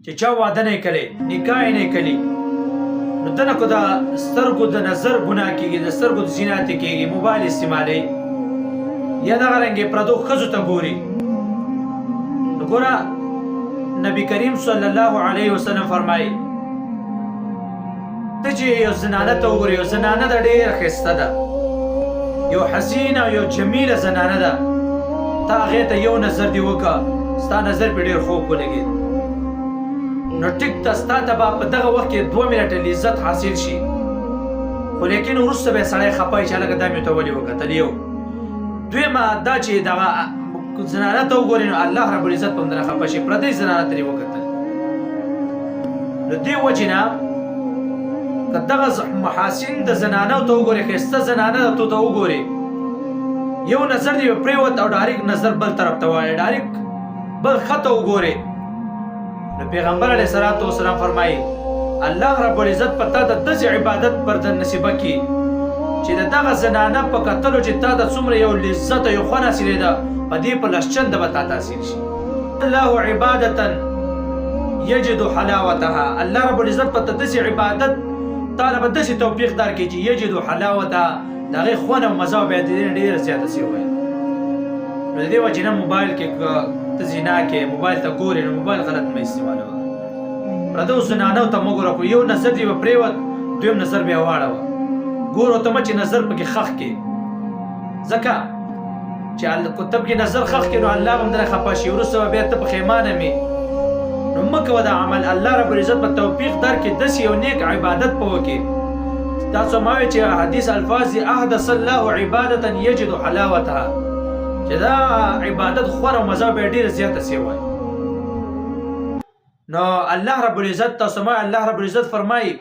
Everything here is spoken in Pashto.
چې چا واده نه کړي نکاح نه کړي نو دنه کو دا سترګو د نظر ګناه کیږي د سترګو د زینات کیږي موبایل استعمالي یا دا رنګه پردو خزو ته ګوري نو ګوره نبی کریم صلی الله علیه وسلم فرمایي ته چې یو زنانه ته وګورې یو زنانه د ډېره ښایسته ده یو حسینه او یو جمیله زنانه ده تا هغې ته یو نظر دې وکړه ستا نظر پرې ډېر خوږ ولګېد نو ټیک ده ستا ته به په دغه وخت کې 2 منټه لذت حاصل شي خو لیکن وروسته به یې سړی خفه وي چې هلکه دا مې ته ولې وکتل یو دویمه دا چې دغه زنانه ته وګورې نو الله رب العزت په همدنه خفه شي پردۍ زنانه ته دې وکتل نو دې وجې نه که دغه محاسن د زنانو ته وګورې ښایسته زنانه ته وګورې یو نظر دې پرېوت او ډایرکټ نظر بل طرف ته وایې ډایرکټ بل خط ته وګورې نو پیغمبر علیه الصلاة والسلام فرمایي الله رب العزت په تا ته داسې عبادت پر د نصیبه کړي چې د دغه زنانه په کتلو چې تا ته څومره یو لذت او یو خوند حاصلېده په دې په لسچنده به تا ته حاصل شي الله عبادة یجد حلاوتها الله رب العزت په ته داسې عبادت تعالی به داسې توفیق درکړي چې یجد حلاوتها د هغې خوند او مزه به د دې ډېره زیاته سوی وي نو د دې وجې نه موبایل کې ته زنا کې موبایل ته ګورې نو موبایل غلط مه استعمالوه پردو زنانو ته مه ګوره خو یو نظر دې به پرېوت دویم نظر بیا واړوه ګورو ته مه چې نظر پکې خښ کې ځکه چې کتب کې نظر خښ کې نو الله به همدنه خفه شي وروسته به بیا ته پښیمانه مې نو مه کوه دا عمل الله رب العزت به توفیق درکړي داسې یو نیک عبادت په وکړي تاسو ما وایئ چې حدیث الفاظ دي احدث الله عبادة یجد حلاوتها چې دا عبادت خور او مزه به ډېره زیاته سوی وای نو الله رب العزت تاسو ما الله رب العزت فرمایي